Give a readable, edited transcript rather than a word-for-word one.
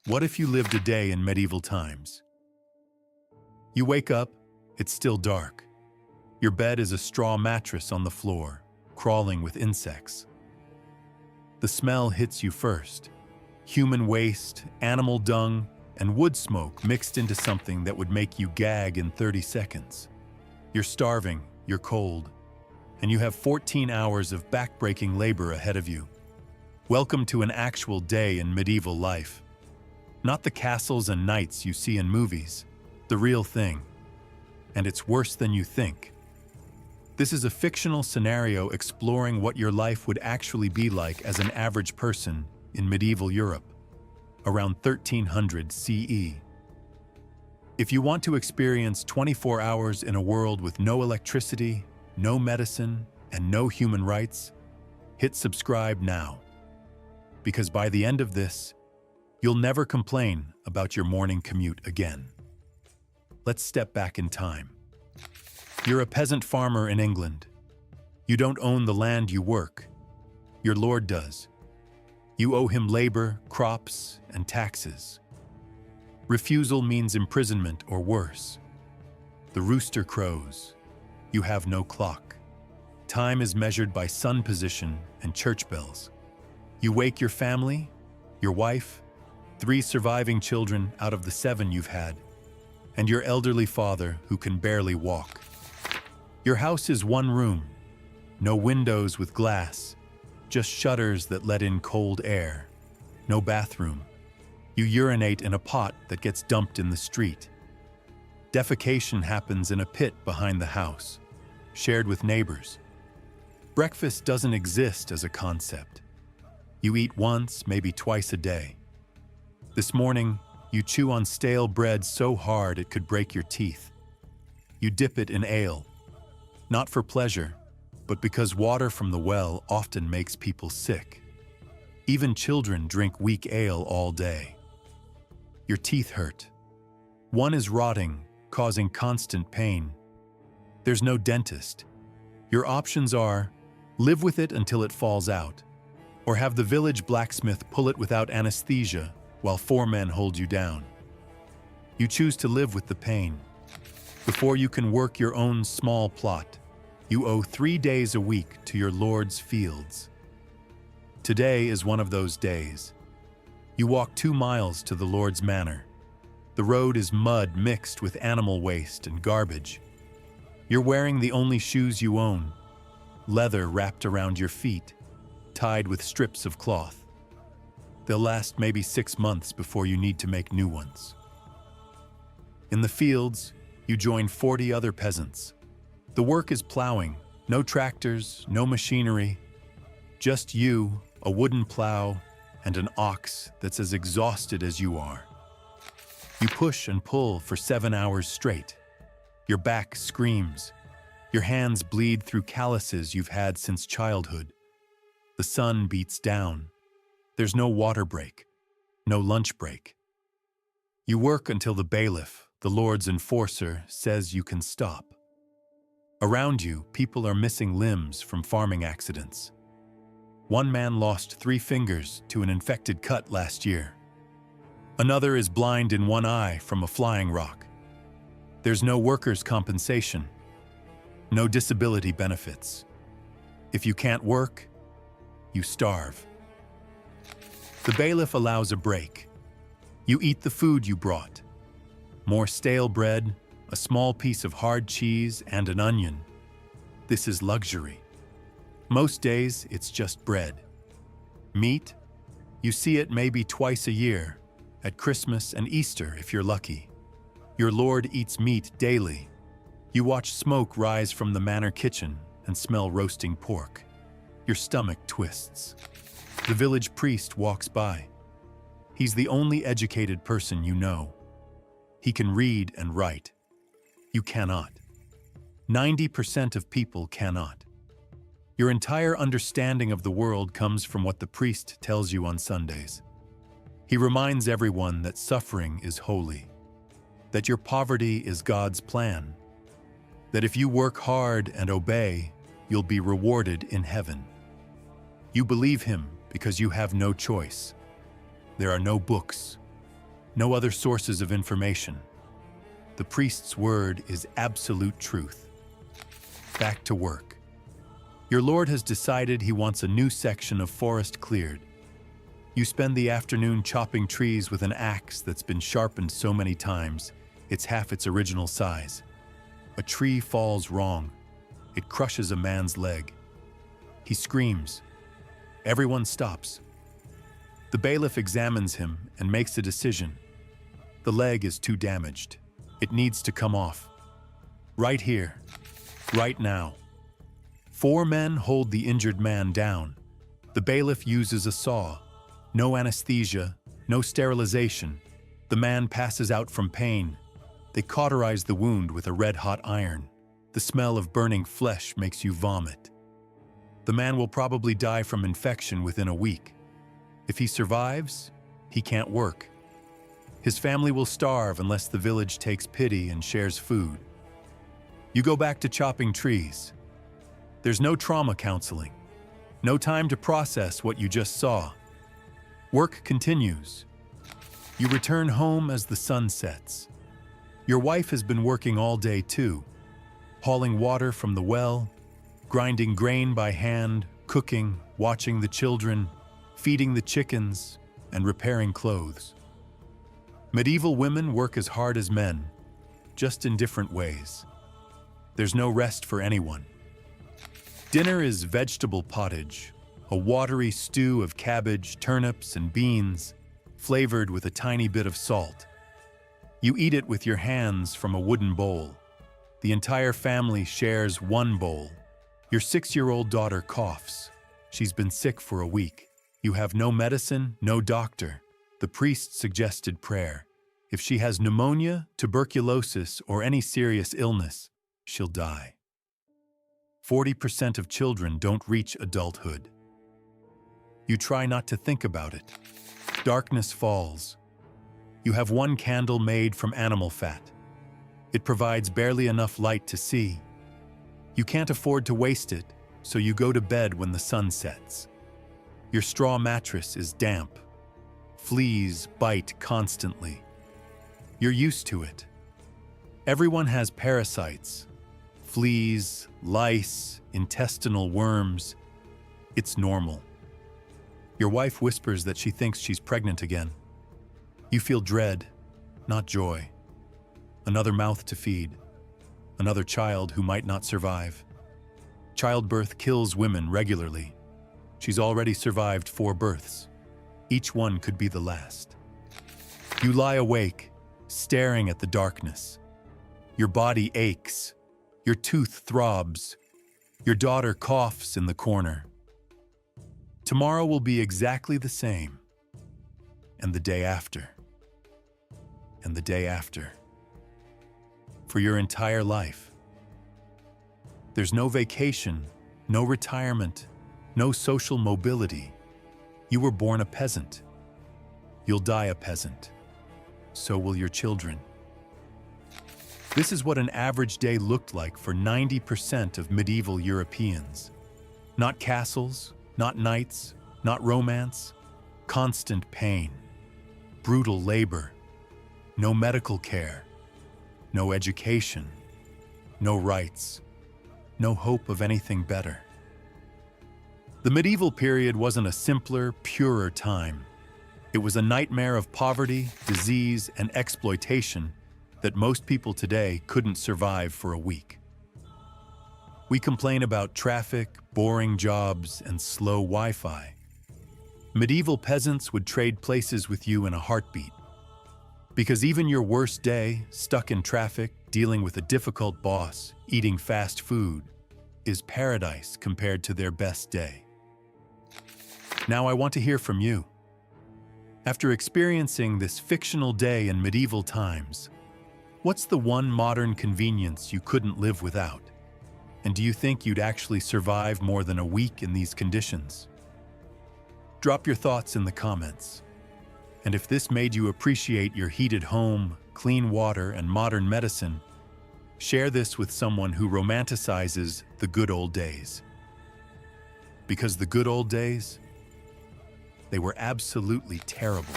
What if you lived a day in medieval times? You wake up, it's still dark. Your bed is a straw mattress on the floor, crawling with insects. The smell hits you first. Human waste, animal dung, and wood smoke mixed into something that would make you gag in 30 seconds. You're starving, you're cold, and you have 14 hours of back-breaking labor ahead of you. Welcome to an actual day in medieval life. Not the castles and knights you see in movies, the real thing. And it's worse than you think. This is a fictional scenario exploring what your life would actually be like as an average person in medieval Europe, around 1300 CE. If you want to experience 24 hours in a world with no electricity, no medicine, and no human rights, hit subscribe now. Because by the end of this, you'll never complain about your morning commute again. Let's step back in time. You're a peasant farmer in England. You don't own the land you work. Your lord does. You owe him labor, crops, and taxes. Refusal means imprisonment or worse. The rooster crows. You have no clock. Time is measured by sun position and church bells. You wake your family, your wife, 3 surviving children out of the 7 you've had, and your elderly father who can barely walk. Your house is one room, no windows with glass, just shutters that let in cold air, no bathroom. You urinate in a pot that gets dumped in the street. Defecation happens in a pit behind the house, shared with neighbors. Breakfast doesn't exist as a concept. You eat once, maybe twice a day. This morning, you chew on stale bread so hard it could break your teeth. You dip it in ale, not for pleasure, but because water from the well often makes people sick. Even children drink weak ale all day. Your teeth hurt. One is rotting, causing constant pain. There's no dentist. Your options are, live with it until it falls out, or have the village blacksmith pull it without anesthesia while 4 men hold you down. You choose to live with the pain. Before you can work your own small plot, you owe 3 days a week to your lord's fields. Today is one of those days. You walk 2 miles to the lord's manor. The road is mud mixed with animal waste and garbage. You're wearing the only shoes you own, leather wrapped around your feet, tied with strips of cloth. They'll last maybe 6 months before you need to make new ones. In the fields, you join 40 other peasants. The work is plowing, no tractors, no machinery, just you, a wooden plow, and an ox that's as exhausted as you are. You push and pull for 7 hours straight. Your back screams. Your hands bleed through calluses you've had since childhood. The sun beats down. There's no water break, no lunch break. You work until the bailiff, the lord's enforcer, says you can stop. Around you, people are missing limbs from farming accidents. 1 man lost 3 fingers to an infected cut last year. Another is blind in 1 eye from a flying rock. There's no workers' compensation, no disability benefits. If you can't work, you starve. The bailiff allows a break. You eat the food you brought. More stale bread, a small piece of hard cheese, and an onion. This is luxury. Most days, it's just bread. Meat? You see it maybe twice a year, at Christmas and Easter if you're lucky. Your lord eats meat daily. You watch smoke rise from the manor kitchen and smell roasting pork. Your stomach twists. The village priest walks by. He's the only educated person you know. He can read and write. You cannot. 90% of people cannot. Your entire understanding of the world comes from what the priest tells you on Sundays. He reminds everyone that suffering is holy, that your poverty is God's plan, that if you work hard and obey, you'll be rewarded in heaven. You believe him because you have no choice. There are no books, no other sources of information. The priest's word is absolute truth. Back to work. Your lord has decided he wants a new section of forest cleared. You spend the afternoon chopping trees with an axe that's been sharpened so many times, it's half its original size. A tree falls wrong. It crushes a man's leg. He screams. Everyone stops. The bailiff examines him and makes a decision. The leg is too damaged. It needs to come off. Right here. Right now. 4 men hold the injured man down. The bailiff uses a saw. No anesthesia, no sterilization. The man passes out from pain. They cauterize the wound with a red-hot iron. The smell of burning flesh makes you vomit. The man will probably die from infection within a week. If he survives, he can't work. His family will starve unless the village takes pity and shares food. You go back to chopping trees. There's no trauma counseling. No time to process what you just saw. Work continues. You return home as the sun sets. Your wife has been working all day too, hauling water from the well, grinding grain by hand, cooking, watching the children, feeding the chickens, and repairing clothes. Medieval women work as hard as men, just in different ways. There's no rest for anyone. Dinner is vegetable pottage, a watery stew of cabbage, turnips, and beans, flavored with a tiny bit of salt. You eat it with your hands from a wooden bowl. The entire family shares one bowl. Your 6-year-old daughter coughs. She's been sick for a week. You have no medicine, no doctor. The priest suggested prayer. If she has pneumonia, tuberculosis, or any serious illness, she'll die. 40% of children don't reach adulthood. You try not to think about it. Darkness falls. You have one candle made from animal fat. It provides barely enough light to see. You can't afford to waste it, so you go to bed when the sun sets. Your straw mattress is damp. Fleas bite constantly. You're used to it. Everyone has parasites. Fleas, lice, intestinal worms. It's normal. Your wife whispers that she thinks she's pregnant again. You feel dread, not joy. Another mouth to feed. Another child who might not survive. Childbirth kills women regularly. She's already survived 4 births. Each one could be the last. You lie awake, staring at the darkness. Your body aches. Your tooth throbs. Your daughter coughs in the corner. Tomorrow will be exactly the same. And the day after. And the day after. For your entire life. There's no vacation, no retirement, no social mobility. You were born a peasant. You'll die a peasant. So will your children. This is what an average day looked like for 90% of medieval Europeans. Not castles, not knights, not romance, constant pain, brutal labor, no medical care, no education, no rights, no hope of anything better. The medieval period wasn't a simpler, purer time. It was a nightmare of poverty, disease, and exploitation that most people today couldn't survive for a week. We complain about traffic, boring jobs, and slow Wi-Fi. Medieval peasants would trade places with you in a heartbeat. Because even your worst day, stuck in traffic, dealing with a difficult boss, eating fast food, is paradise compared to their best day. Now I want to hear from you. After experiencing this fictional day in medieval times, what's the one modern convenience you couldn't live without? And do you think you'd actually survive more than a week in these conditions? Drop your thoughts in the comments. And if this made you appreciate your heated home, clean water, and modern medicine, share this with someone who romanticizes the good old days. Because the good old days, they were absolutely terrible.